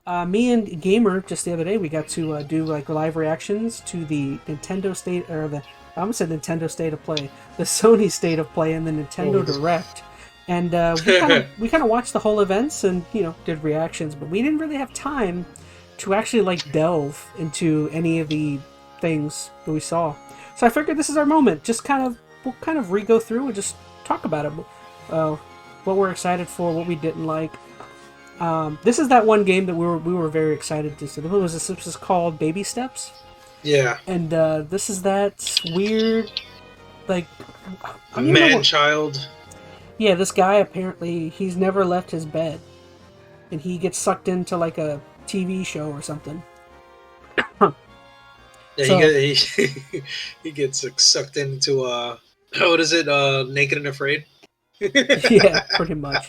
Me and Gamer just the other day we got to do like live reactions to the Nintendo State or the I almost said Nintendo State of Play, the Sony State of Play, and the Nintendo Direct, and we kind of watched the whole events and did reactions, but we didn't really have time to actually like delve into any of the things that we saw. So I figured this is our moment. Just we'll kind of re-go through and just talk about it. What we're excited for, what we didn't like. This is that one game that we were very excited to see. This was called Baby Steps. Yeah. And this is that weird, like, Man child. Yeah, this guy apparently he's never left his bed, and he gets sucked into like a TV show or something. Yeah, So- he gets like, sucked into what is it? Naked and Afraid. Yeah, pretty much.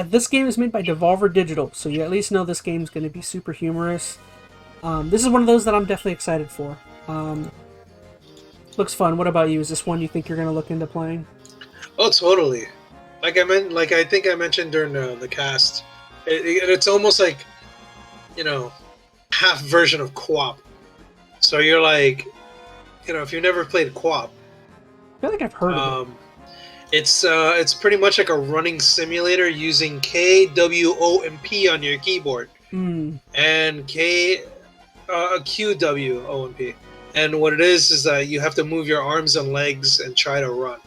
This game is made by Devolver Digital, so you at least know this game's going to be super humorous. This is one of those that I'm definitely excited for. Looks fun. What about you? Is this one you think you're going to look into playing? Oh, totally. I think I mentioned during the cast, it's almost like, half version of co-op. So you're like, if you've never played co-op, I feel like I've heard of it. It's pretty much like a running simulator using K, W, O, and P on your keyboard, and Q, W, O, and P. And what it is that you have to move your arms and legs and try to run.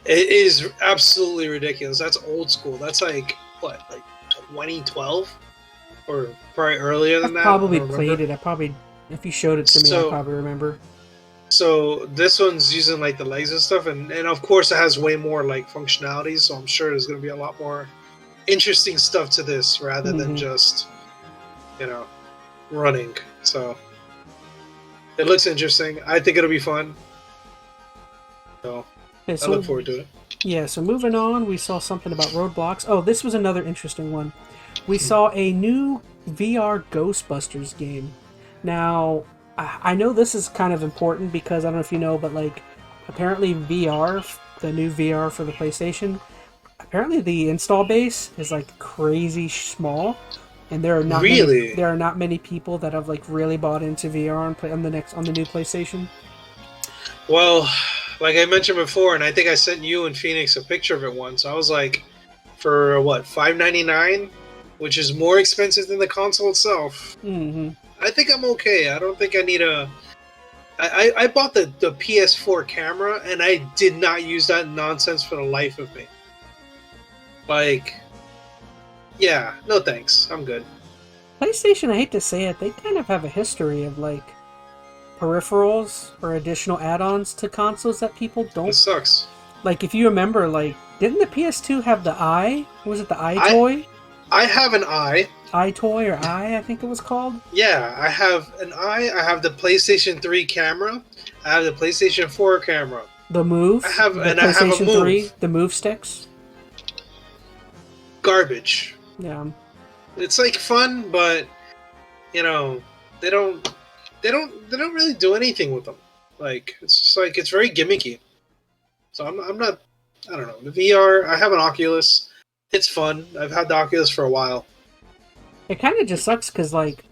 It is absolutely ridiculous. That's old school. That's like 2012, or probably earlier than that. Probably played it. If you showed it to me, I probably remember. So this one's using like the legs and stuff, and of course it has way more like functionality. So I'm sure there's going to be a lot more interesting stuff to this rather than just running. So it looks interesting. I think it'll be fun. So Okay, I look forward to it. Yeah. So moving on, we saw something about roadblocks. Oh, this was another interesting one. We saw a new VR Ghostbusters game. Now, I know this is kind of important because I don't know if you know, but like apparently VR, the new VR for the PlayStation, apparently the install base is like crazy small, and there are not many people that have like really bought into VR and play on the new PlayStation. Well, like I mentioned before, and I think I sent you and Phoenix a picture of it once. I was like, for what, $5.99, which is more expensive than the console itself. Mm-hmm. I think I'm okay. I don't think I need I bought the PS4 camera, and I did not use that nonsense for the life of me. Like, yeah, no thanks. I'm good. PlayStation, I hate to say it, they kind of have a history of like peripherals or additional add-ons to consoles that people don't. It sucks. Like, if you remember, like, didn't the PS2 have the Eye? Was it the Eye toy? I have an Eye. iToy or I think it was called. Yeah, I have an Eye. I have the PlayStation 3 camera. I have the PlayStation 4 camera. The Move. I have the a PlayStation Move. 3. The Move sticks. Garbage. Yeah. It's like fun, but they don't really do anything with them. Like it's just like it's very gimmicky. So I'm not. I don't know. The VR. I have an Oculus. It's fun. I've had the Oculus for a while. It kind of just sucks because, like,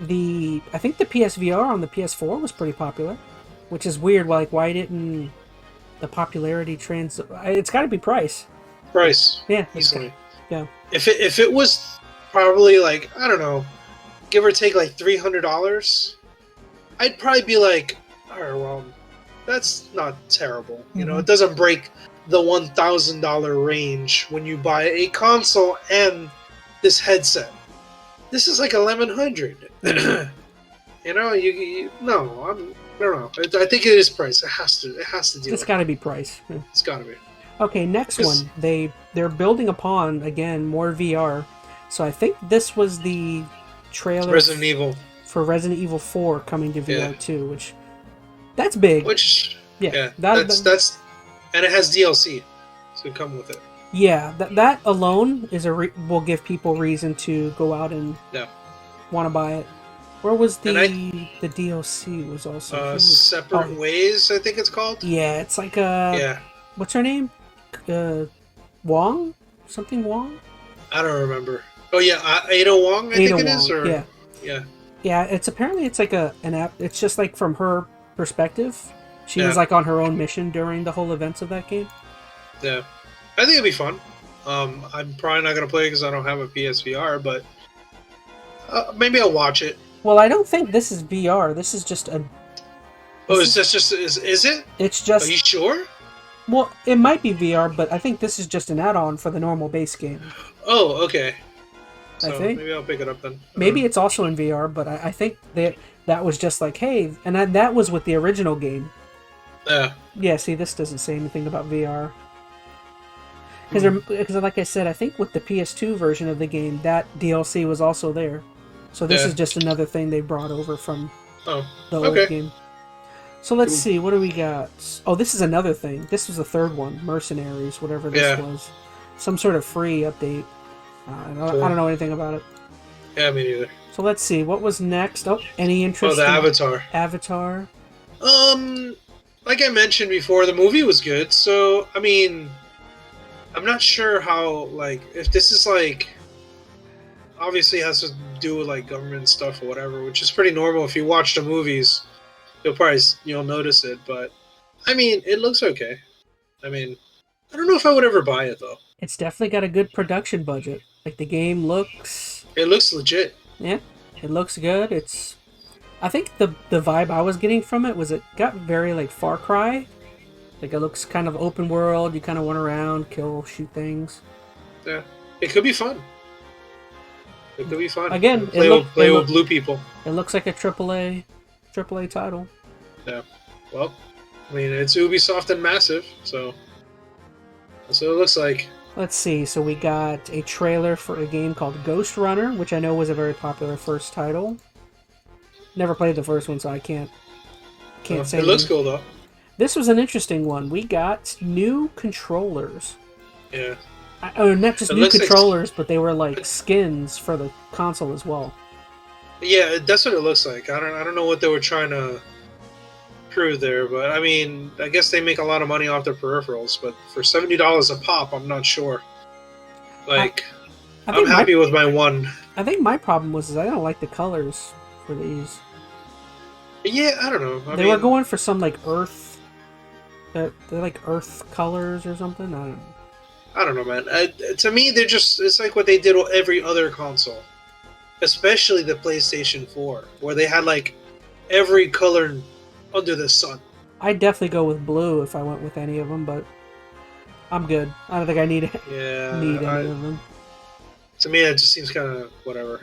I think the PSVR on the PS4 was pretty popular, which is weird. Like, why didn't the popularity It's got to be price. Price. Yeah. Easily. Yeah. If it was probably like, I don't know, give or take like $300, I'd probably be like, all right, well, that's not terrible. It doesn't break the $1,000 range when you buy a console and this headset. This is like $1,100. I don't know. I think it is price. It has to do. It's got to be price. Yeah. It's got to be. Okay, next one. They're building upon again more VR. So I think this was the trailer Resident Evil for Resident Evil 4 coming to VR too, which that's big. Which yeah, that's and it has DLC to come with it. Yeah, that alone is will give people reason to go out and want to buy it. Where was the DLC? Was also Separate Ways, I think it's called. Yeah, it's like what's her name? Wong? Something Wong? I don't remember. Oh yeah, Ada Wong, I think it is, or yeah. yeah, Yeah, it's apparently it's like an app. It's just like from her perspective. She was yeah, like on her own mission during the whole events of that game. yeah. I think it'd be fun. I'm probably not gonna play because I don't have a PSVR, but maybe I'll watch it. Well, I don't think this is VR. This is just a. Oh, is this just is it? It's just. Are you sure? Well, it might be VR, but I think this is just an add-on for the normal base game. Oh, okay. So I think maybe I'll pick it up then. maybe it's also in VR, but I think that was just like, hey, and that was with the original game. Yeah. Yeah. See, this doesn't say anything about VR. Because, like I said, I think with the PS2 version of the game, that DLC was also there. So this is just another thing they brought over from the old game. So let's see, what do we got? Oh, this is another thing. This was the third one, Mercenaries, whatever this was. Some sort of free update. I don't know anything about it. Yeah, me neither. So let's see, what was next? Oh, any interest? Oh, the Avatar. Avatar. Like I mentioned before, the movie was good. So I mean, I'm not sure how, like, if this is like, obviously has to do with like government stuff or whatever, which is pretty normal. If you watch the movies, you'll notice it. But I mean, it looks okay. I mean, I don't know if I would ever buy it though. It's definitely got a good production budget. Like, the game looks... It looks legit. Yeah, it looks good. It's... I think the vibe I was getting from it was it got very, like, Far Cry. Like, it looks kind of open world. You kind of run around, kill, shoot things. Yeah. It could be fun. It could be fun. Again, play with blue people. It looks like a AAA title. Yeah. Well, I mean, it's Ubisoft and Massive, so that's what it looks like. Let's see. So we got a trailer for a game called Ghost Runner, which I know was a very popular first title. Never played the first one, so I can't say. It looks cool though. This was an interesting one. We got new controllers. Yeah. Not just new controllers, but they were like skins for the console as well. Yeah, that's what it looks like. I don't know what they were trying to prove there, but I mean, I guess they make a lot of money off their peripherals. But for $70 a pop, I'm not sure. Like, I'm happy with my one. I think my problem was I don't like the colors for these. Yeah, I don't know. They were going for some like earth. They're like earth colors or something. I don't know, man. To me, it's like what they did with every other console. Especially the PlayStation 4, where they had like every color under the sun. I'd definitely go with blue if I went with any of them, but I'm good. I don't think I need any of them. To me, it just seems kind of whatever.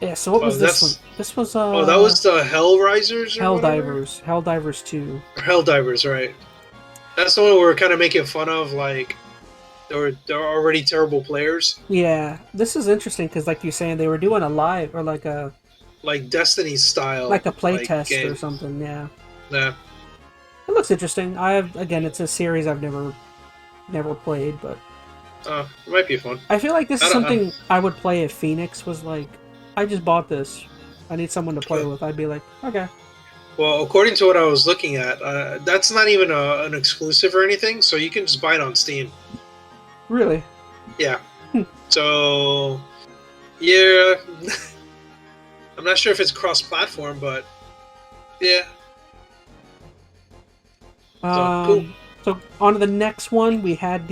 Yeah, so what was this one? This was oh, that was the Hellrisers or Helldivers. Helldivers 2. Or Helldivers, right. That's the one we were kind of making fun of, like, they're already terrible players. Yeah, this is interesting because, like you're saying, they were doing a live or like a Destiny style, like a play test or something. Yeah. Yeah. It looks interesting. It's a series I've never played, but it might be fun. I feel like this is something I would play if Phoenix was like, I just bought this. I need someone to play with. I'd be like, okay. Well, according to what I was looking at, that's not even an exclusive or anything, so you can just buy it on Steam. Really? Yeah. So, yeah. I'm not sure if it's cross-platform, but yeah. Cool. So on to the next one, we had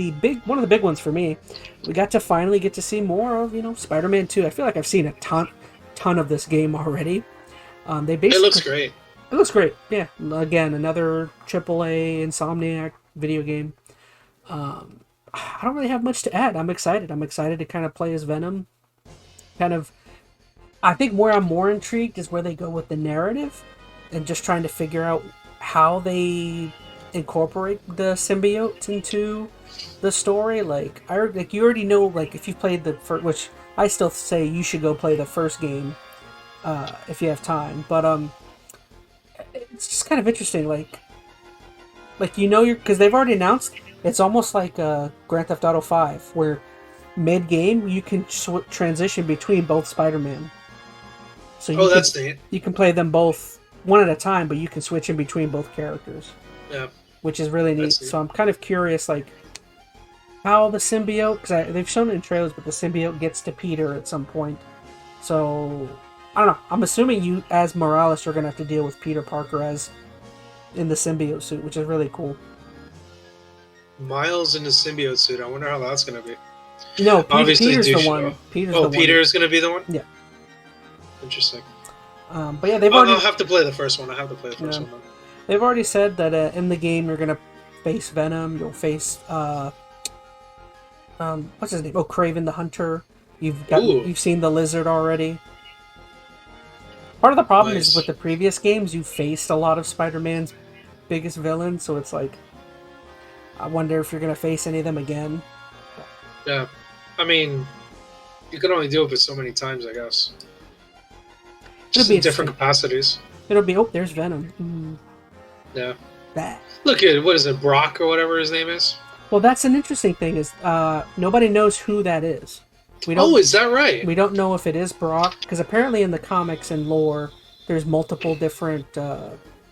one of the big ones for me. We got to finally get to see more of, Spider-Man 2. I feel like I've seen a ton of this game already. It looks great. It looks great. Yeah. Again, another AAA Insomniac video game. I don't really have much to add. I'm excited. I'm excited to kind of play as Venom. I think where I'm more intrigued is where they go with the narrative and just trying to figure out how they incorporate the symbiotes into the story. Like you already know, like if you've played the first, which I still say you should go play the first game if you have time. But it's just kind of interesting, like because they've already announced it's almost like Grand Theft Auto 5, where mid-game you can transition between both Spider-Man. So that's neat. You can play them both one at a time, but you can switch in between both characters. Yeah. Which is really neat. So I'm kind of curious, like, how the symbiote, because they've shown it in trailers, but the symbiote gets to Peter at some point. So I don't know. I'm assuming you, as Morales, are gonna have to deal with Peter Parker as in the symbiote suit, which is really cool. Miles in the symbiote suit. I wonder how that's gonna be. No, Obviously, Peter's the douche. one. Peter's Oh, the one. Peter's gonna be the one. Yeah. Interesting. But yeah, they've already. I'll have to play the first one. I have to play the first one. Then. They've already said that in the game you're gonna face Venom. You'll face what's his name? Oh, Kraven the Hunter. You've seen the Lizard already. Part of the problem is with the previous games you faced a lot of Spider-Man's biggest villains, so it's like I wonder if you're gonna face any of them again. Yeah, I mean, you can only do it so many times, I guess. Just in different capacities. It'll be there's Venom. Yeah. Bah. Look at what is it, Brock or whatever his name is. Well, that's an interesting thing is nobody knows who that is. Is that right? We don't know if it is Brock because apparently in the comics and lore, there's multiple different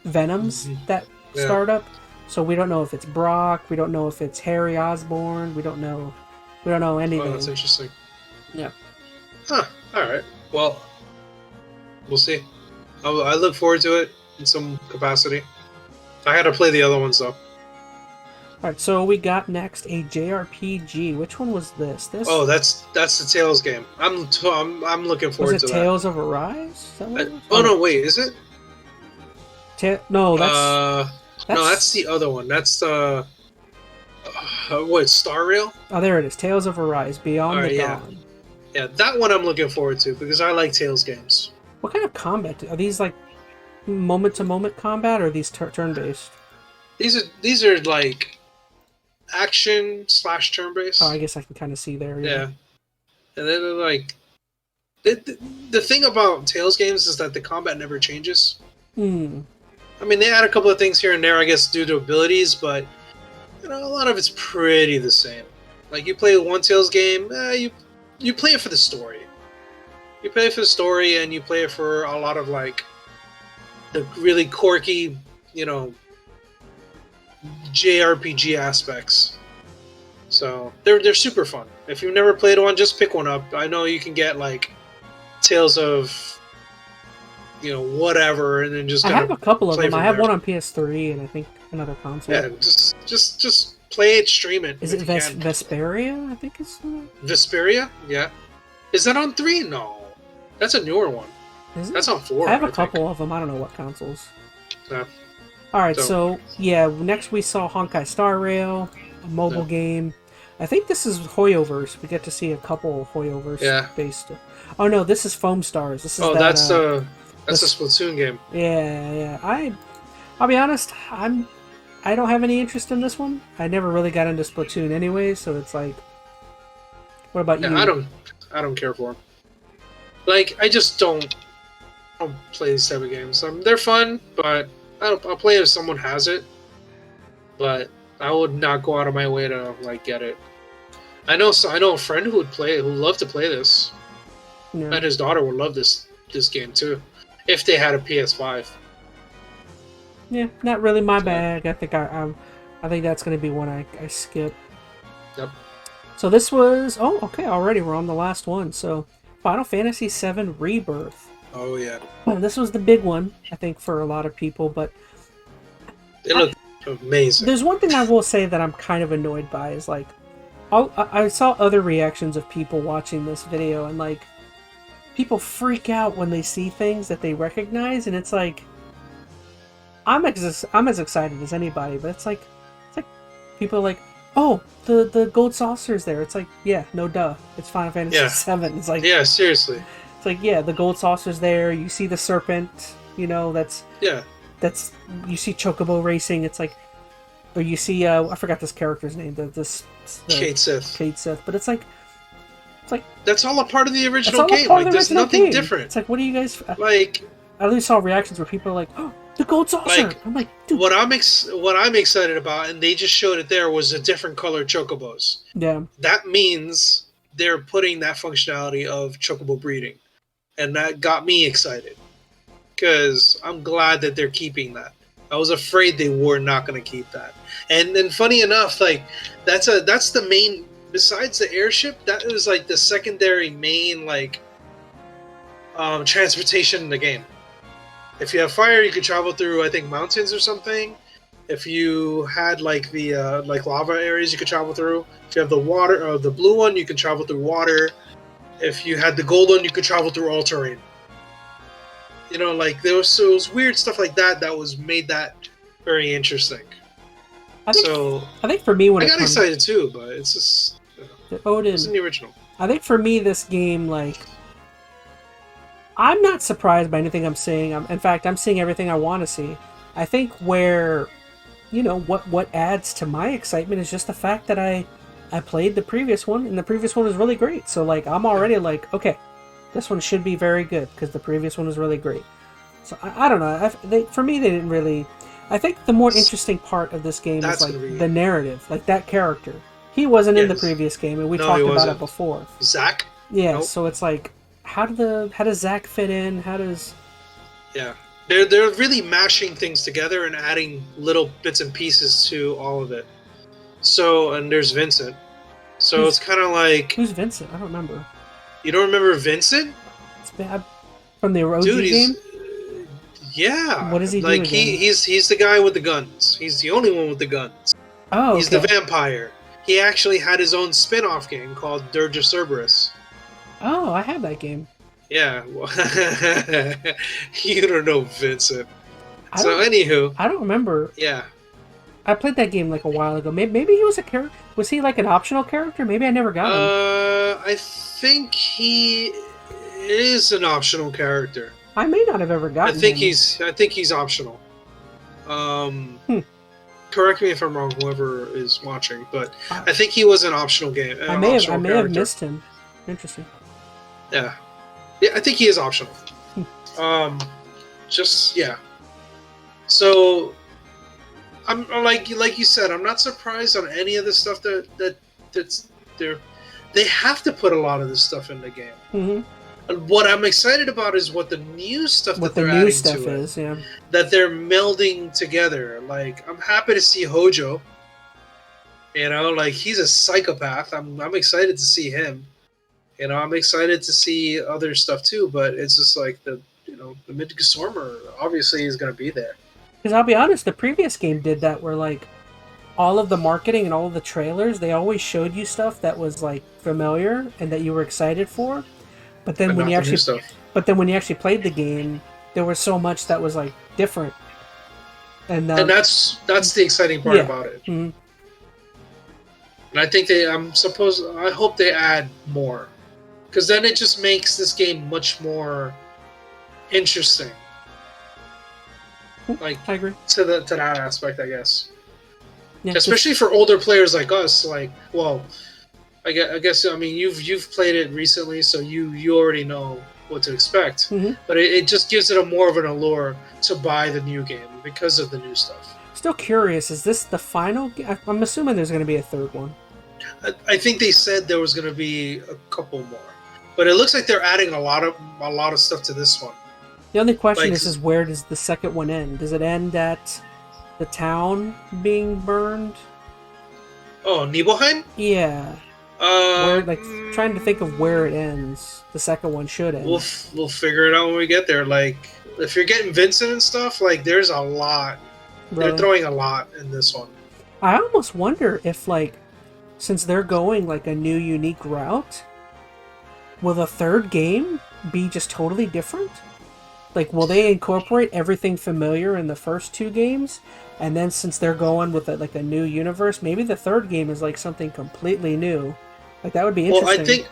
Venoms that start up. So we don't know if it's Brock. We don't know if it's Harry Osborn. We don't know anything. Oh, that's interesting. Yeah. Huh. All right. Well, we'll see. I look forward to it in some capacity. I had to play the other ones though. All right, so we got next a JRPG. Which one was this? Oh, that's the Tales game. I'm looking forward to that. Was it Tales of Arise? Oh no, wait, is it? No, that's the other one. That's what, Star Rail? Oh, there it is. Tales of Arise, Beyond the Dawn. Yeah, that one I'm looking forward to because I like Tales games. What kind of combat? Are these like moment-to-moment combat or are these turn-based? These are like action / turn-based. Oh, I guess I can kind of see there. Yeah. And then they're like the thing about Tales games is that the combat never changes. I mean, they add a couple of things here and there, I guess, due to abilities, but a lot of it's pretty the same. Like you play one Tales game, you play it for the story. You play it for the story, and you play it for a lot of like the really quirky, JRPG aspects. So they're super fun. If you've never played one, just pick one up. I know you can get like Tales of whatever, and then just I have a couple of them. I have there. one on PS3 and I think another console. Yeah, just play it, stream it. Is it Vesperia? I think it's Vesperia. Yeah, is that on 3? No, that's a newer one. Is it? That's on 4. I have a couple of them. I don't know what consoles. Yeah. All right, so yeah, next we saw Honkai Star Rail, a mobile game. I think this is Hoyoverse. We get to see a couple Hoyoverse based. Oh no, this is Foam Stars. This is that's a Splatoon game. Yeah. I'll be honest. I don't have any interest in this one. I never really got into Splatoon anyway, so it's like. What about you? I don't care for them. Like I just don't play these type of games. They're fun, but I'll play if someone has it. But I would not go out of my way to like get it. I know a friend who would love to play this. Yeah. And his daughter would love this game too, if they had a PS5. Yeah, not really my bag. I think I think that's going to be one I skip. Yep. So this was okay. Already we're on the last one. So Final Fantasy VII Rebirth. Oh yeah. Well, this was the big one I think for a lot of people, but it looked amazing. There's one thing I will say that I'm kind of annoyed by is like, I saw other reactions of people watching this video and like, people freak out when they see things that they recognize, and it's like, I'm as excited as anybody, but it's like people are like, oh, the gold saucer's there. It's like, yeah, no duh, it's Final Fantasy VII. It's like, yeah, seriously. It's like, yeah, the gold saucer's there. You see the serpent, that's you see Chocobo racing. It's like, or you see I forgot this character's name. Kate Sith. Kate Sith, but it's like that's all a part of the original game. Like, there's nothing different. It's like, what do you guys like? I at least saw reactions where people are like, oh, the gold saucer. Like, I'm like, dude. What I'm excited about, and they just showed it there, was a different colored chocobos. Yeah. That means they're putting that functionality of chocobo breeding, and that got me excited because I'm glad that they're keeping that. I was afraid they were not going to keep that. And then, funny enough, like that's the main. Besides the airship, that is like the secondary main like transportation in the game. If you have fire, you could travel through, I think, mountains or something. If you had like the like lava areas, you could travel through. If you have the water, the blue one, you can travel through water. If you had the gold one, you could travel through all terrain. You know, like there was weird stuff like that that was made that very interesting. I think for me, when I got excited too, but it's just it wasn't the original. I think for me, this game, like, I'm not surprised by anything I'm seeing. In fact, I'm seeing everything I want to see. I think where, you know, what adds to my excitement is just the fact that I played the previous one, and the previous one was really great. So, like, I'm already like, okay, this one should be very good, because the previous one was really great. So, I don't know. For me, they didn't really... I think the more interesting part of this game is, like, the narrative. Like, that character. He wasn't in the previous game, and we talked about it before. Zach? Yeah, nope. So it's like, how does Zach fit in? How does... Yeah. They're really mashing things together and adding little bits and pieces to all of it. So, and there's Vincent. So it's kind of like... Who's Vincent? I don't remember. You don't remember Vincent? It's bad. From the OG game? Yeah. What does he do? Like, he's the guy with the guns. He's the only one with the guns. Oh, He's the vampire. He actually had his own spin-off game called Dirge of Cerberus. Oh, I have that game. Yeah. You don't know Vincent. So, anywho. I don't remember. Yeah. I played that game like a while ago. Maybe he was a character. Was he like an optional character? Maybe I never got him. I think he is an optional character. I may not have ever gotten him. I think he's optional. Correct me if I'm wrong, whoever is watching, but I think he was an optional game. I may have missed him. Interesting. Yeah, I think he is optional. Yeah. So, I'm like you said, I'm not surprised on any of the stuff that's there. They have to put a lot of this stuff in the game. Mm-hmm. What I'm excited about is what the new stuff that they're adding to it. Yeah. That they're melding together. Like, I'm happy to see Hojo. You know, like, he's a psychopath. I'm excited to see him. You know, I'm excited to see other stuff too, but it's just like the Midsommar obviously is going to be there. Because I'll be honest, the previous game did that where, like, all of the marketing and all of the trailers, they always showed you stuff that was, like, familiar and that you were excited for. But then when you actually played the game, there was so much that was like different, and that's the exciting part about it. Mm-hmm. And I think I hope they add more, because then it just makes this game much more interesting. Like, I agree to that aspect, I guess. Yeah, especially for older players like us. Like, well. I guess I mean you've played it recently, so you already know what to expect. Mm-hmm. But it just gives it a more of an allure to buy the new game because of the new stuff. Still curious, is this the final? I'm assuming there's going to be a third one. I think they said there was going to be a couple more, but it looks like they're adding a lot of stuff to this one. The only question is where does the second one end? Does it end at the town being burned? Oh, Nibelheim? Yeah. Trying to think of where it ends. The second one should end. We'll figure it out when we get there. Like, if you're getting Vincent and stuff, like, there's a lot. Really? They're throwing a lot in this one. I almost wonder if, like, since they're going like a new unique route, will the third game be just totally different? Like, will they incorporate everything familiar in the first two games? And then since they're going with like a new universe, maybe the third game is like something completely new. Like, that would be interesting.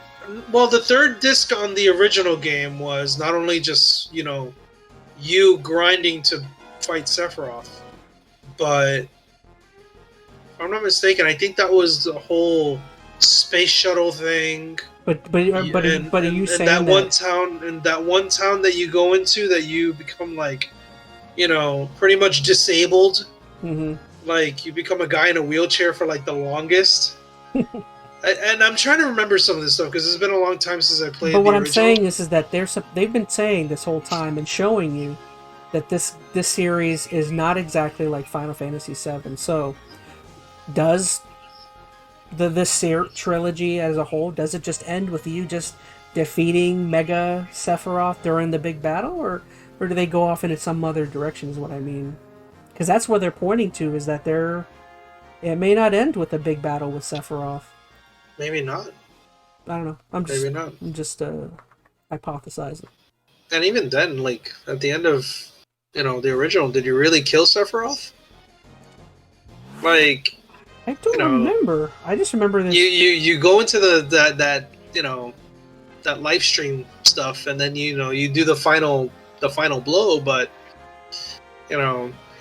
The third disc on the original game was not only just, you grinding to fight Sephiroth, but if I'm not mistaken, I think that was the whole space shuttle thing. But are you saying that one town that you go into that you become like, pretty much disabled? Mm-hmm. Like, you become a guy in a wheelchair for like the longest. And I'm trying to remember some of this stuff because it's been a long time since I played. But what I'm saying is that they've been saying this whole time and showing you that this series is not exactly like Final Fantasy VII. So, does this trilogy as a whole, does it just end with you just defeating Mega Sephiroth during the big battle, or do they go off into some other direction? Is what I mean, because that's what they're pointing to, is that it may not end with a big battle with Sephiroth. Maybe not. I don't know. I'm just hypothesizing. And even then, like at the end of the original, did you really kill Sephiroth? Like, I don't remember. I just remember this. You go into that live stream stuff, and then you do the final blow, but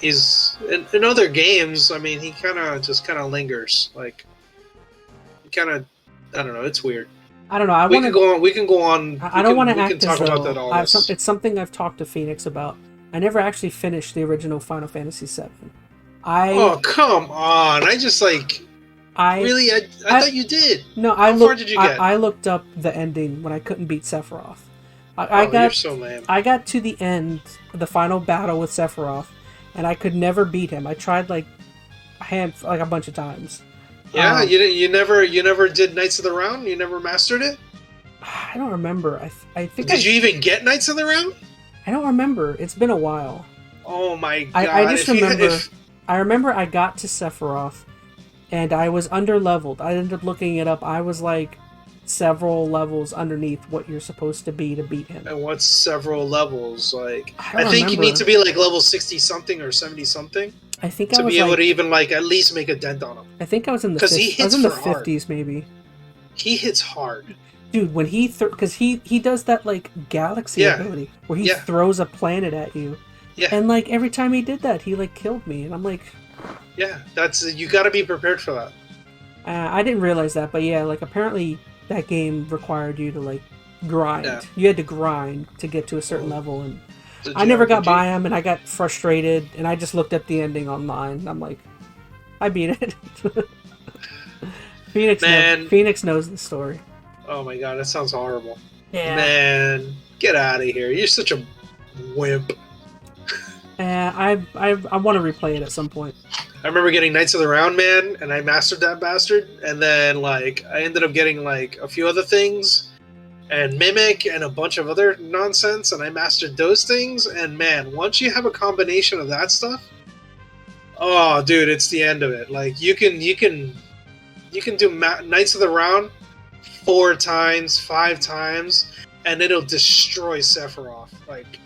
he's in other games. I mean, he kind of lingers. Like, I don't know. It's weird. I don't know. We can go on. I don't want to act We can talk as about though that all. it's something I've talked to Phoenix about. I never actually finished the original Final Fantasy VII. Oh, come on! I thought you did. No, How far did you get? I looked up the ending when I couldn't beat Sephiroth. You're so lame. I got to the end, the final battle with Sephiroth, and I could never beat him. I tried like a bunch of times. Yeah, you never did Knights of the Round. You never mastered it. I don't remember. I think. Did you even get Knights of the Round? I don't remember. It's been a while. Oh my god! I just remember. I remember I got to Sephiroth, and I was underleveled. I ended up looking it up. I was like several levels underneath what you're supposed to be to beat him. And what's several levels? Like, I think you need to be like level 60 something or 70 something. I think to be able to even like at least make a dent on him. I think I was in the 50s maybe. He hits hard, dude. When he because he does that like galaxy ability where he throws a planet at you. Yeah. And like every time he did that, he like killed me, and I'm like, yeah, you got to be prepared for that. I didn't realize that, but yeah, like apparently that game required you to like grind. Yeah. You had to grind to get to a certain level, and I never got by him, and I got frustrated, and I just looked up the ending online. And I'm like, I beat it. Phoenix knows the story. Oh my god, that sounds horrible. Yeah. Man, get out of here! You're such a wimp. I want to replay it at some point. I remember getting Knights of the Round, man, and I mastered that bastard, and then like I ended up getting like a few other things, and Mimic and a bunch of other nonsense, and I mastered those things, and man, once you have a combination of that stuff, oh dude, it's the end of it. Like you can do Knights of the Round 4 times, 5 times, and it'll destroy Sephiroth like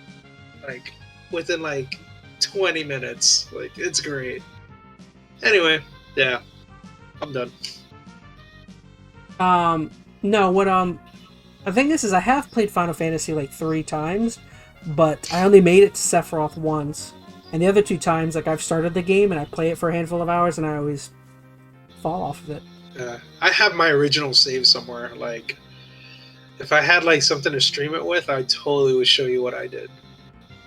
within like 20 minutes. Like, it's great. Anyway, yeah, I'm done. No, what the thing is I have played Final Fantasy like 3 times, but I only made it to Sephiroth once, and the other 2 times like I've started the game and I play it for a handful of hours and I always fall off of it. I have my original save somewhere. Like, if I had like something to stream it with, I totally would show you what I did.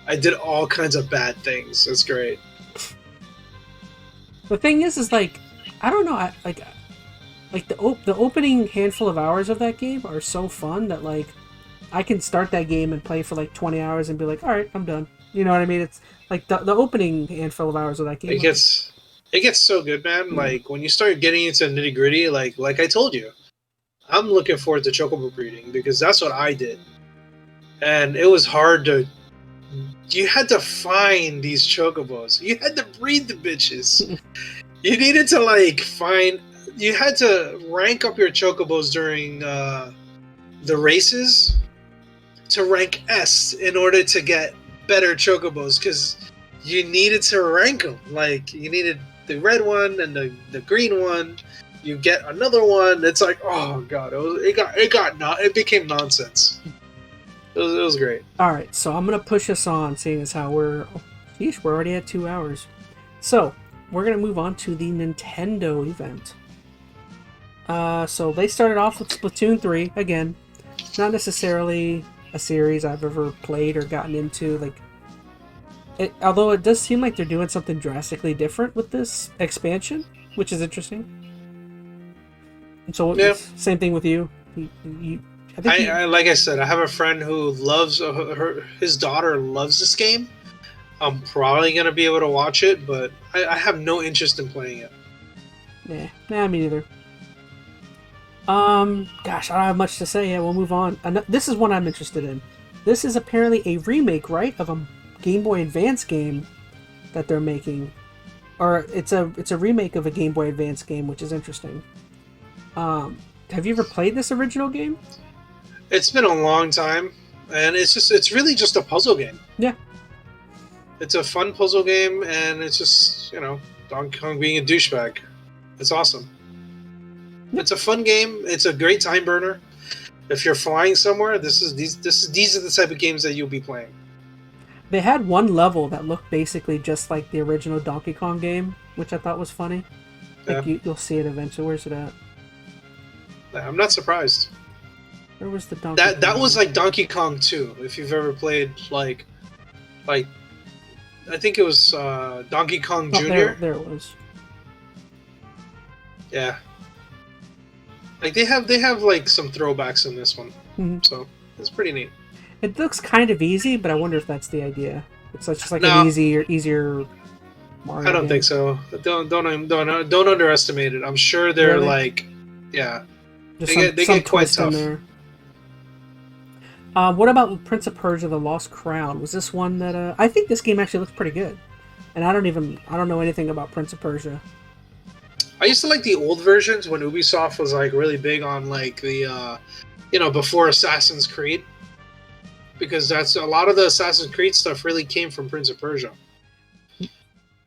I did all kinds of bad things. It's great. The thing is like, I don't know, like the opening handful of hours of that game are so fun that like I can start that game and play for like 20 hours and be like, all right, I'm done. You know what I mean? It's like the opening handful of hours of that game. It gets so good, man. Mm-hmm. Like when you start getting into nitty gritty, like I told you, I'm looking forward to chocobo breeding because that's what I did, and it was hard to. You had to find these chocobos. You had to breed the bitches. You needed to like find. You had to rank up your chocobos during the races to rank S in order to get better chocobos because you needed to rank them. Like you needed the red one and the green one. You get another one. It's like, oh god, it became nonsense. It was great. All right, so I'm gonna push us on, seeing as how we're already at 2 hours. So we're gonna move on to the Nintendo event. So they started off with Splatoon 3 again. Not necessarily a series I've ever played or gotten into. Like, although it does seem like they're doing something drastically different with this expansion, which is interesting. And so, same thing with you. I like I said, I have a friend who loves his daughter loves this game, I'm probably gonna be able to watch it, but I have no interest in playing it. Nah, me neither. Gosh, I don't have much to say. Yeah, we'll move on. This is one I'm interested in. This is apparently a remake, right, of a Game Boy Advance game that they're making, or it's a remake of a Game Boy Advance game, which is interesting. Have you ever played this original game? It's been a long time, and it's really just a puzzle game. Yeah. It's a fun puzzle game, and it's just, Donkey Kong being a douchebag. It's awesome. Yep. It's a fun game. It's a great time burner. If you're flying somewhere, these are the type of games that you'll be playing. They had one level that looked basically just like the original Donkey Kong game, which I thought was funny. Like you'll see it eventually. Where's it at? I'm not surprised. Where was the Donkey Kong? That was like Donkey Kong 2. If you've ever played like I think it was Donkey Kong Jr. There it was. Yeah. Like they have like some throwbacks in this one, so it's pretty neat. It looks kind of easy, but I wonder if that's the idea. It's just like an easier Mario I don't game. think so. Don't underestimate it. I'm sure they're like, yeah, they get quite tough. What about Prince of Persia: The Lost Crown? Was this one that I think this game actually looks pretty good, and I don't know anything about Prince of Persia. I used to like the old versions when Ubisoft was like really big on like the, before Assassin's Creed, because that's a lot of the Assassin's Creed stuff really came from Prince of Persia.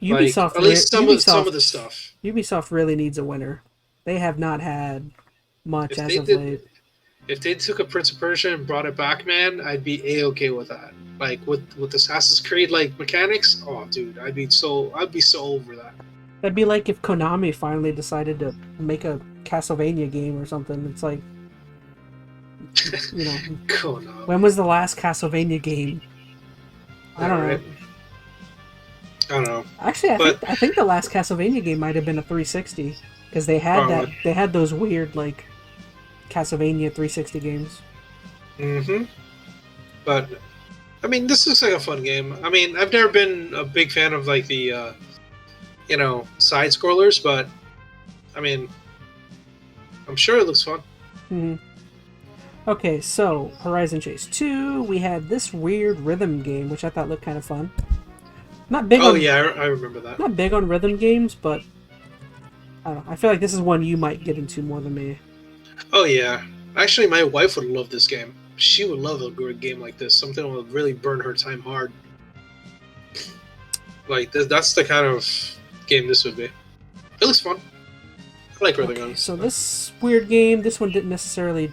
Ubisoft, at least some of the stuff. Ubisoft really needs a winner. They have not had much as of late. If they took a Prince of Persia and brought it back, man, I'd be A-okay with that. Like with Assassin's Creed like mechanics, oh dude, I'd be so over that. That'd be like if Konami finally decided to make a Castlevania game or something. It's like, Konami. When was the last Castlevania game? I don't know. I don't know. Actually, I think the last Castlevania game might have been a 360 because they had they had those weird like Castlevania 360 games. Mm-hmm. But I mean, this looks like a fun game. I mean, I've never been a big fan of like the side scrollers, but I mean, I'm sure it looks fun. Mm-hmm. Okay, so Horizon Chase 2, we had this weird rhythm game, which I thought looked kind of fun. Not big. I remember that. Not big on rhythm games, but I don't know. I feel like this is one you might get into more than me. Oh yeah, actually, my wife would love this game. She would love a good game like this. Something that would really burn her time hard. Like that's the kind of game this would be. It looks fun. I like rhythm games. So this weird game, this one didn't necessarily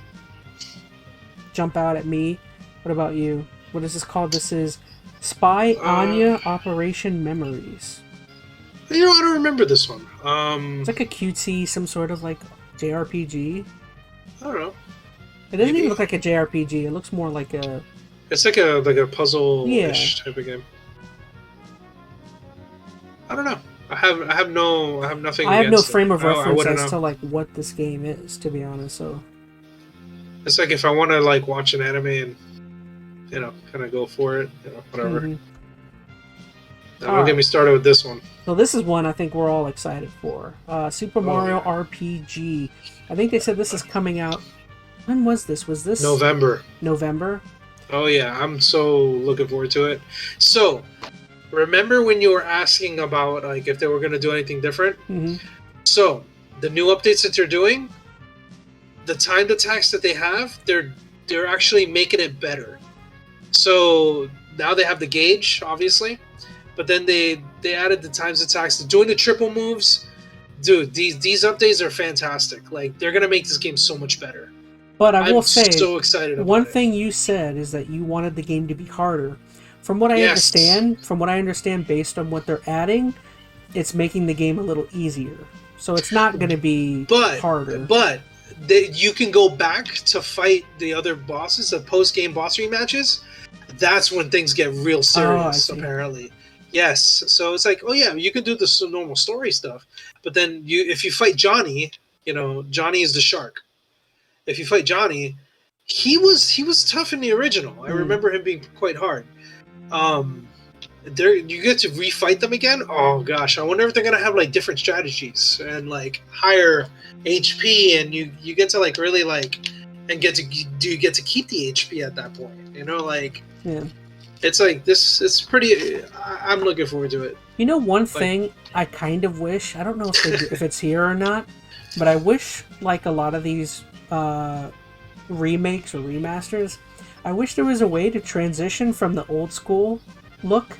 jump out at me. What about you? What is this called? This is Spy Anya Operation Memories. I don't remember this one. It's like a cutesy, some sort of like JRPG. I don't know. It doesn't even look like a JRPG. It looks more like a. It's like a puzzle-ish type of game. I don't know. I have nothing. I have no frame of reference as to like what this game is, to be honest. So it's like if I want to like watch an anime and kind of go for it, whatever. Mm-hmm. Don't get me started with this one. So this is one I think we're all excited for. Super Mario RPG. I think they said this is coming out. When was this? Was this November? November? Oh yeah, I'm so looking forward to it. So, remember when you were asking about like if they were going to do anything different? Mm-hmm. So, the new updates that they're doing, the timed attacks that they have, they're actually making it better. So now they have the gauge, obviously, but then they added the times attacks. They're doing the triple moves. Dude, these updates are fantastic. Like they're gonna make this game so much better. But I will say, so excited about one thing you said is that you wanted the game to be harder. From what I understand, based on what they're adding, it's making the game a little easier. So it's not going to be harder. But you can go back to fight the other bosses, the post-game boss rematches. That's when things get real serious, apparently. Yes. So it's like, you can do the normal story stuff, but then if you fight Johnny, Johnny is the shark. If you fight Johnny, he was tough in the original. I remember him being quite hard. you get to refight them again. Oh gosh, I wonder if they're gonna have like different strategies and like higher HP, and you get to like really like and do you get to keep the HP at that point? You know, like Yeah. it's like this. It's pretty. I'm looking forward to it. You know, one thing I kind of wish, I don't know if it's here or not, but I wish, like a lot of these remakes or remasters, I wish there was a way to transition from the old school look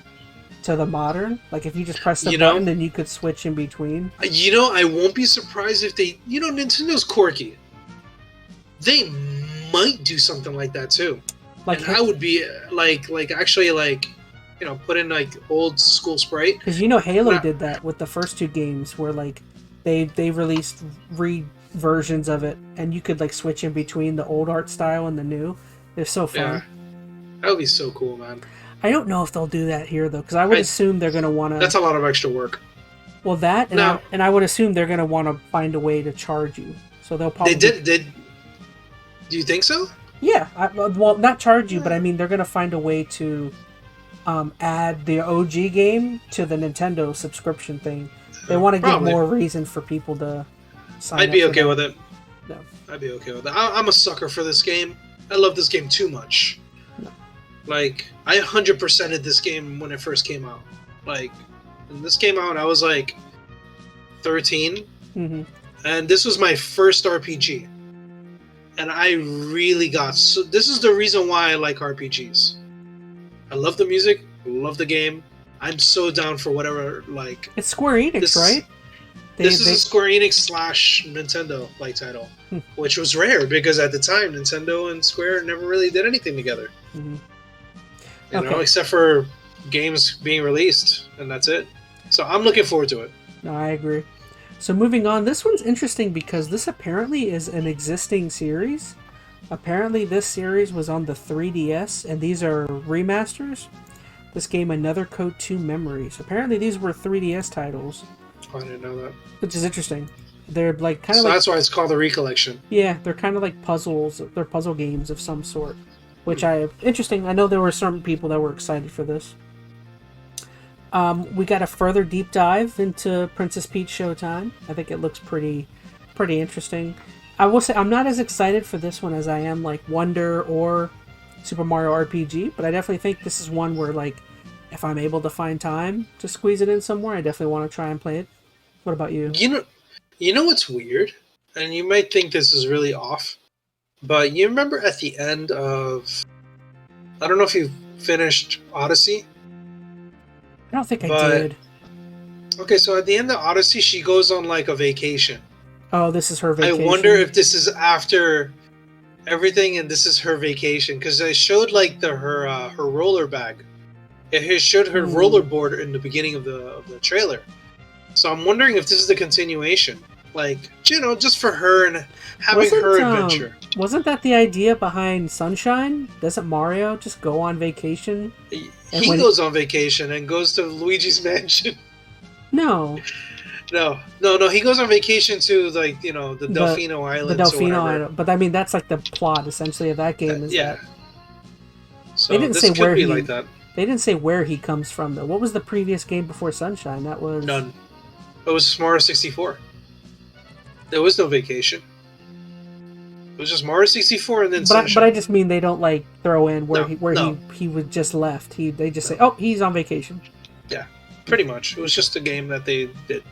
to the modern. Like if you just press the button, then you could switch in between. You know, I won't be surprised if they. You know, Nintendo's quirky. They might do something like that too. Like, and I would be like actually like, you know, put in like old school sprite. Because you know Halo did that with the first two games, where like they released versions of it, and you could like switch in between the old art style and the new. They're so fun. Yeah. That would be so cool, man. I don't know if they'll do that here though, because I would assume they're gonna want to. That's a lot of extra work. Well, that and I would assume they're gonna want to find a way to charge you. So they'll probably. They did. Do you think so? Yeah, well, not charge you, but I mean they're gonna find a way to add the OG game to the Nintendo subscription thing. They want to give more reason for people to sign up. I'd be okay with it. No, I'd be okay with it. I'm a sucker for this game. I love this game too much. No. Like I 100%ed this game when it first came out. Like when this came out, I was like 13, and this was my first RPG. And I really got... So this is the reason why I like RPGs. I love the music. I love the game. I'm so down for whatever, like... It's Square Enix, right? This is a Square Enix / Nintendo like title. Which was rare, because at the time, Nintendo and Square never really did anything together. You know, except for games being released, and that's it. So I'm looking forward to it. No, I agree. So moving on, this one's interesting because this apparently is an existing series. Apparently this series was on the 3DS, and these are remasters. This game, Another Code 2 Memories. Apparently these were 3DS titles. Oh, I didn't know that. Which is interesting. They're like kind of so like... that's why it's called the Recollection. Yeah, they're kind of like puzzles. They're puzzle games of some sort. Which interesting. I know there were certain people that were excited for this. We got a further deep dive into Princess Peach Showtime. I think it looks pretty interesting. I will say I'm not as excited for this one as I am like Wonder or Super Mario RPG, but I definitely think this is one where like if I'm able to find time to squeeze it in somewhere, I definitely want to try and play it. What about you? You know what's weird? And you might think this is really off, but you remember at the end of... I don't know if you finished Odyssey. I don't think I did. Okay, so at the end of Odyssey, she goes on like a vacation. Oh, this is her vacation. I wonder if this is after everything, and this is her vacation, because I showed like her roller bag. It showed her rollerboard in the beginning of the trailer. So I'm wondering if this is the continuation, like, you know, just for her and having her adventure. Wasn't that the idea behind Sunshine? Doesn't Mario just go on vacation? He goes on vacation and goes to Luigi's mansion. No. No. He goes on vacation to, like, you know, the Delfino Islands. The Delfino Island. But I mean, that's like the plot essentially of that game. So they didn't say where he. Like that. They didn't say where he comes from though. What was the previous game before Sunshine? That was none. It was Mario 64. There was no vacation. It was just Mario 64 and then Sunshine. But I just mean they don't like throw in where he was just left. They just say, oh, he's on vacation. Yeah, pretty much. It was just a game that they did.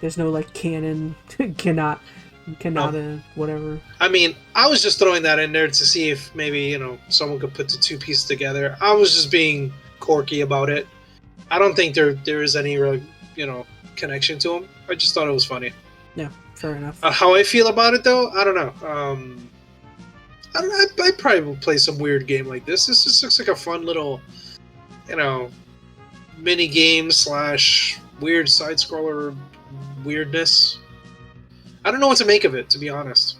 There's no like canon, cannot, whatever. I mean, I was just throwing that in there to see if maybe, you know, someone could put the two pieces together. I was just being quirky about it. I don't think there is any real, you know, connection to them. I just thought it was funny. Yeah, fair enough. How I feel about it, though, I don't know. I probably will play some weird game like this. This just looks like a fun little, you know, mini game / weird side scroller weirdness. I don't know what to make of it, to be honest.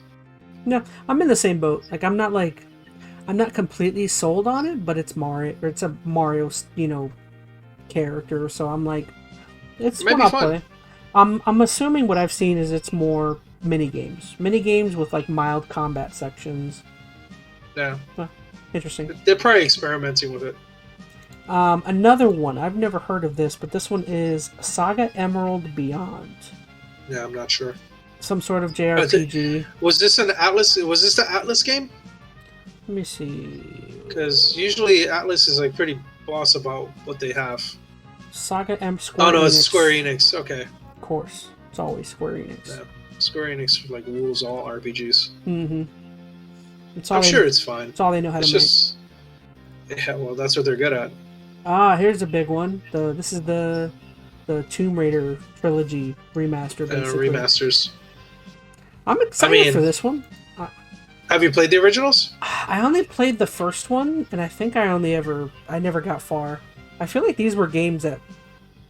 No, I'm in the same boat. Like I'm not completely sold on it, but it's Mario. Or it's a Mario, you know, character. So I'm like, it's what I'll play. I'm assuming what I've seen is it's more mini games with like mild combat sections. Yeah. Interesting. They're probably experimenting with it. Another one. I've never heard of this, but this one is Saga Emerald Beyond. Yeah, I'm not sure. Some sort of JRPG. Was this an Atlas? Was this the Atlas game? Let me see. Because usually Atlas is like pretty boss about what they have. Saga M Square. Oh no, Enix. it's Square Enix. Okay. Of course, it's always Square Enix. Yeah. Square Enix like rules all RPGs. Mm-hmm. I'm sure it's fine. It's all they know how to make. Yeah, well, that's what they're good at. Here's a big one. This is the Tomb Raider trilogy remaster. Basically. Remasters. I'm excited for this one. Have you played the originals? I only played the first one, and I think I never got far. I feel like these were games that,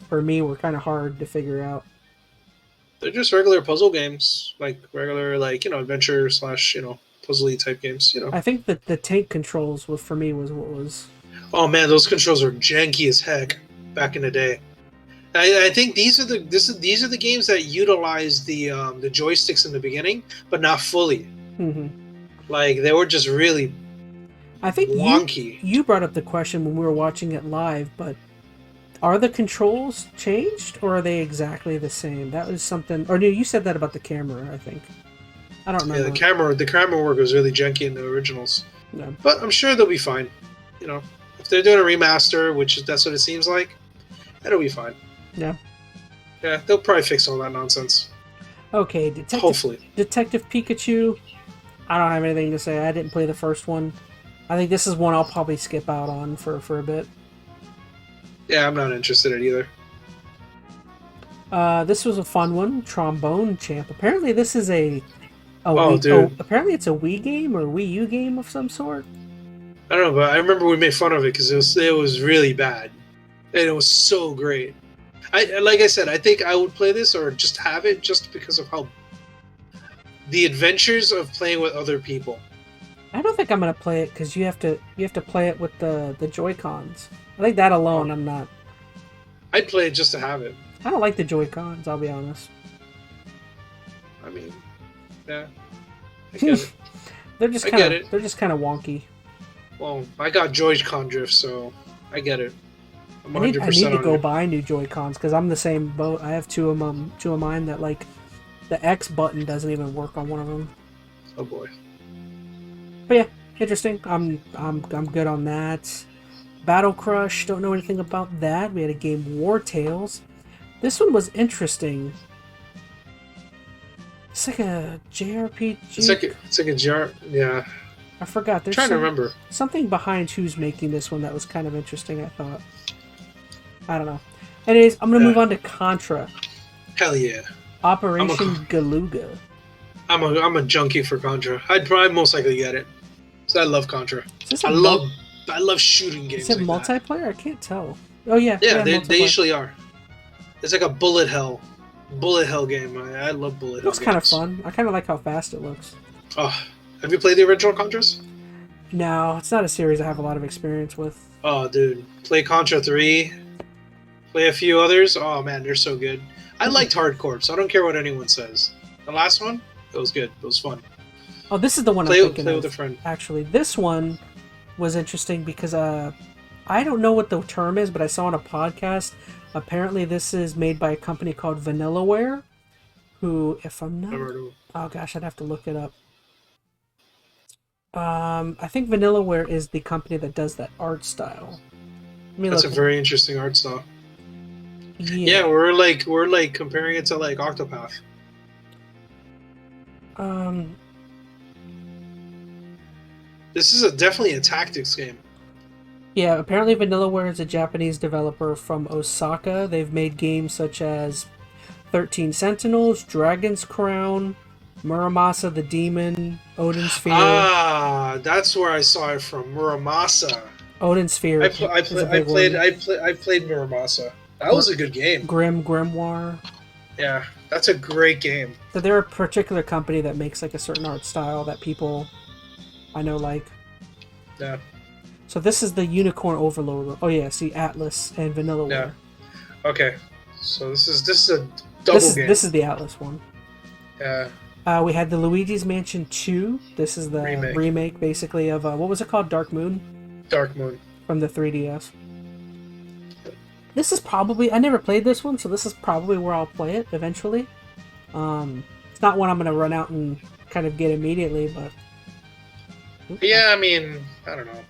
for me, were kind of hard to figure out. They're just regular puzzle games, like regular, adventure / puzzly type games. I think that the tank controls for me was what was. Oh man, those controls are janky as heck back in the day. I think these are the games that utilize the joysticks in the beginning, but not fully. Mm-hmm. Like they were just really. I think wonky. You brought up the question when we were watching it live, but are the controls changed or are they exactly the same? That was something. Or no, you said that about the camera. I think. I don't remember. Yeah, the camera work was really janky in the originals. Yeah. But I'm sure they'll be fine. If they're doing a remaster, which that's what it seems like, it'll be fine. Yeah. Yeah, they'll probably fix all that nonsense. Okay, Hopefully. Detective Pikachu. I don't have anything to say. I didn't play the first one. I think this is one I'll probably skip out on for a bit. Yeah, I'm not interested in either. This was a fun one. Trombone Champ. Apparently this is a apparently it's a Wii game or Wii U game of some sort. I don't know, but I remember we made fun of it because it was really bad. And it was so great. Like I said, I think I would play this or just have it just because of how the adventures of playing with other people. I don't think I'm gonna play it because you have to play it with the Joy-Cons. I think that alone I'm not. I'd play it just to have it. I don't like the Joy-Cons, I'll be honest. I mean, yeah. I get it. They're just kind of wonky. Well, I got Joy-Con drift, so I get it. I'm 100% I need to go buy new Joy-Cons because I'm the same boat. I have two of mine that like the X button doesn't even work on one of them. Oh boy. But yeah, interesting. I'm good on that. Battle Crush, don't know anything about that. We had a game War Tales. This one was interesting. It's like a JRPG. It's like a JR. Yeah. I forgot. I'm trying to remember. Something behind who's making this one that was kind of interesting, I thought. I don't know. Anyways, I'm going to move on to Contra. Hell yeah. Operation Galuga. I'm a junkie for Contra. I'd probably most likely get it. So I love Contra. I love shooting games. Is it like multiplayer? I can't tell. Oh yeah. Yeah, they usually are. It's like a bullet hell game. I love bullet hell. Looks kind of fun. I kind of like how fast it looks. Oh, have you played the original Contras? No, it's not a series I have a lot of experience with. Oh, dude, play Contra 3. Play a few others. Oh man, they're so good. I liked Hardcore, so I don't care what anyone says. The last one, it was good. It was fun. Oh, this is the one I'm thinking play of. with a friend. Actually, this one was interesting because I don't know what the term is, but I saw on a podcast. Apparently, this is made by a company called VanillaWare, who, if I'm not... Oh gosh, I'd have to look it up. I think VanillaWare is the company that does that art style. That's a very interesting art style. Yeah, we're like comparing it to like Octopath. This is definitely a tactics game. Yeah, apparently VanillaWare is a Japanese developer from Osaka. They've made games such as 13 Sentinels, Dragon's Crown, Muramasa the Demon, Odin Sphere. Ah, that's where I saw it from. Muramasa. Odin Sphere. I played Muramasa. That was a good game. Grimoire. Yeah, that's a great game. So they're a particular company that makes like a certain art style that people I know like. Yeah. So this is the Unicorn Overlord. Oh yeah, see Atlas and VanillaWare. Yeah. Okay. So this is a double game. This is the Atlas one. Yeah. We had the Luigi's Mansion 2. This is the remake basically of what was it called? Dark Moon? Dark Moon. From the 3DS. This is probably, I never played this one, so this is probably where I'll play it eventually. It's not one I'm going to run out and kind of get immediately, but... Yeah, I mean, I don't know.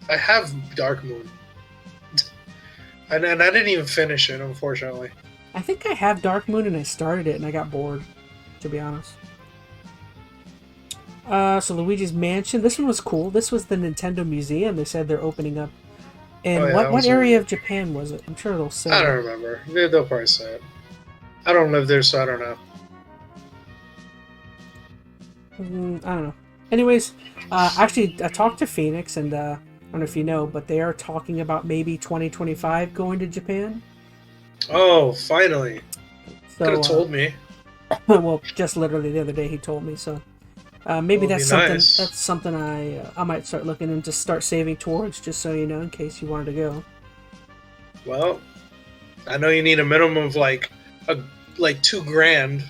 I have Dark Moon. And I didn't even finish it, unfortunately. I think I have Dark Moon and I started it and I got bored, to be honest. So Luigi's Mansion. This one was cool. This was the Nintendo Museum. They said they're opening up. And Oh, yeah, what area of Japan was it? I'm sure they'll say. I don't remember. They'll probably say it. I don't live there, so I don't know. I don't know. Anyways, actually, I talked to Phoenix, and I don't know if you know, but they are talking about maybe 2025 going to Japan. Oh, finally. So, Could have told me. Well, just literally the other day he told me, so maybe that's something. Nice. That's something I might start looking and just start saving towards, just so you know, in case you wanted to go. Well, I know you need a minimum of like $2,000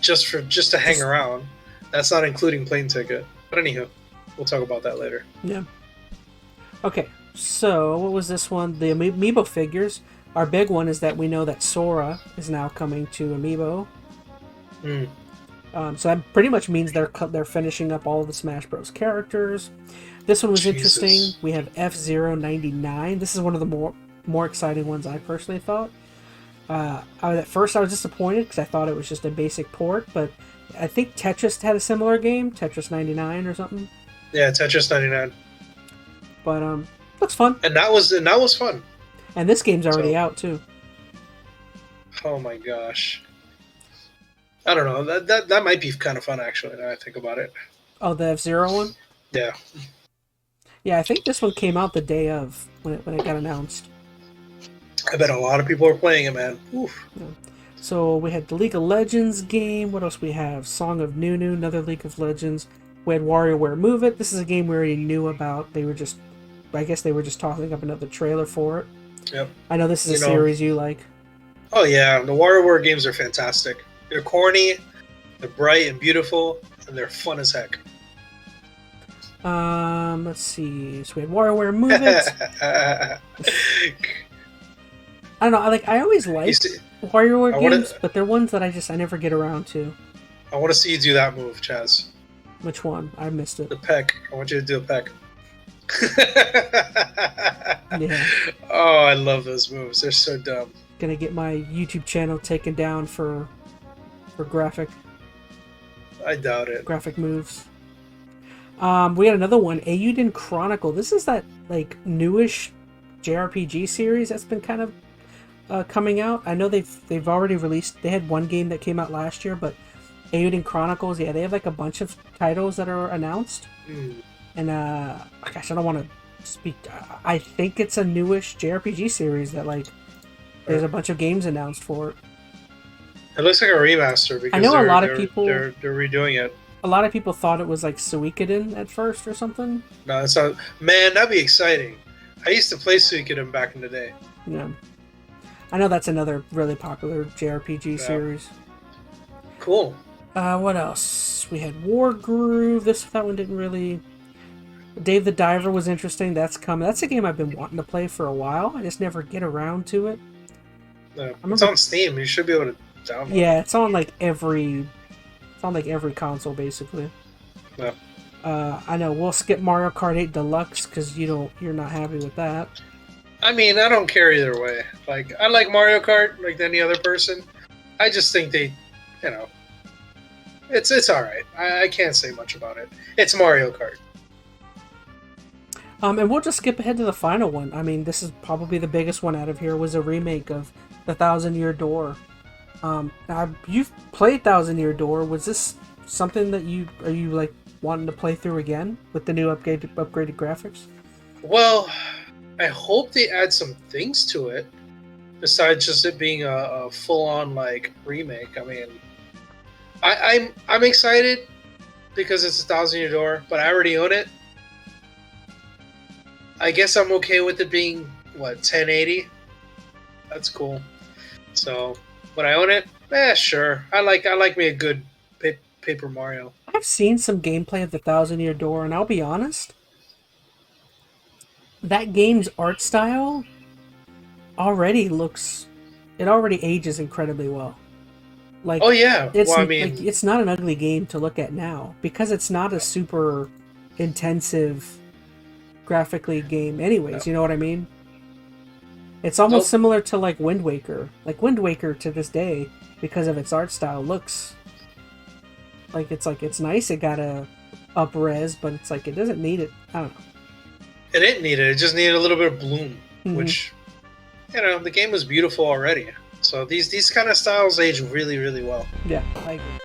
just to hang around. That's not including plane ticket. But anywho, we'll talk about that later. Yeah. Okay, so what was this one? The Amiibo figures. Our big one is that we know that Sora is now coming to Amiibo. So that pretty much means they're finishing up all of the Smash Bros. Characters. This one was interesting. We have F-Zero 99. This is one of the more exciting ones I personally thought. At first I was disappointed because I thought it was just a basic port, but I think Tetris had a similar game, Tetris 99 or something. Yeah, Tetris 99. But looks fun. And that was fun. And this game's already out too. Oh my gosh. I don't know. That might be kind of fun actually. Now I think about it. Oh, the F-Zero one. Yeah. Yeah, I think this one came out the day of when it got announced. I bet a lot of people are playing it, man. Oof. Yeah. So we had the League of Legends game. What else we have? Song of Nunu, another League of Legends. We had WarioWare Move It. This is a game we already knew about. I guess they were just tossing up another trailer for it. Yep. I know this is a series you like. Oh yeah, the WarioWare games are fantastic. They're corny, they're bright and beautiful, and they're fun as heck. Let's see. So we had WarioWare Move It. I don't know. I always liked WarioWare games, but they're ones that I never get around to. I want to see you do that move, Chaz. Which one? I missed it. The peck. I want you to do a peck. Yeah. Oh, I love those moves. They're so dumb. Gonna get my YouTube channel taken down for graphic. I doubt it. Graphic moves. We had another one, Eiyuden Chronicle. This is that newish JRPG series that's been kind of coming out. I know they've already released. They had one game that came out last year, but Eiyuden Chronicles, yeah, they have a bunch of titles that are announced. And gosh, I don't want to speak. I think it's a newish JRPG series that there's a bunch of games announced for it. It looks like a remaster because I know a lot of people they're redoing it. A lot of people thought it was like Suikoden at first or something. No, it's not. Man, that'd be exciting. I used to play Suikoden back in the day. Yeah, I know that's another really popular JRPG series. Cool. What else? We had Wargroove. That one didn't really. Dave the Diver was interesting. That's coming. That's a game I've been wanting to play for a while. I just never get around to it. It's on Steam. You should be able to download. Yeah, it's on every console basically. Yeah. I know we'll skip Mario Kart 8 Deluxe because you're not happy with that. I mean, I don't care either way. I like Mario Kart like any other person. I just think they, it's all right. I can't say much about it. It's Mario Kart. And we'll just skip ahead to the final one. I mean, this is probably the biggest one out of here. Was a remake of the Thousand Year Door. Now you've played Thousand Year Door. Was this something that you wanting to play through again with the new upgraded graphics? Well, I hope they add some things to it besides just it being a full-on remake. I mean, I'm excited because it's a Thousand Year Door, but I already own it. I guess I'm okay with it being 1080. That's cool. So, would I own it? Sure. I like me a good Paper Mario. I've seen some gameplay of the Thousand Year Door, and I'll be honest, that game's art style already looks, it already ages incredibly well. Like, oh yeah, it's well I mean, like, it's not an ugly game to look at now because it's not a super intensive graphically game anyways, you know what I mean? It's almost similar to like Wind Waker. Like Wind Waker to this day, because of its art style, looks like it's nice. It got a up res, but it's like it doesn't need it. I don't know. it didn't need it. It just needed a little bit of bloom, which, you know, the game was beautiful already. So these kind of styles age really, really well. Yeah, I agree.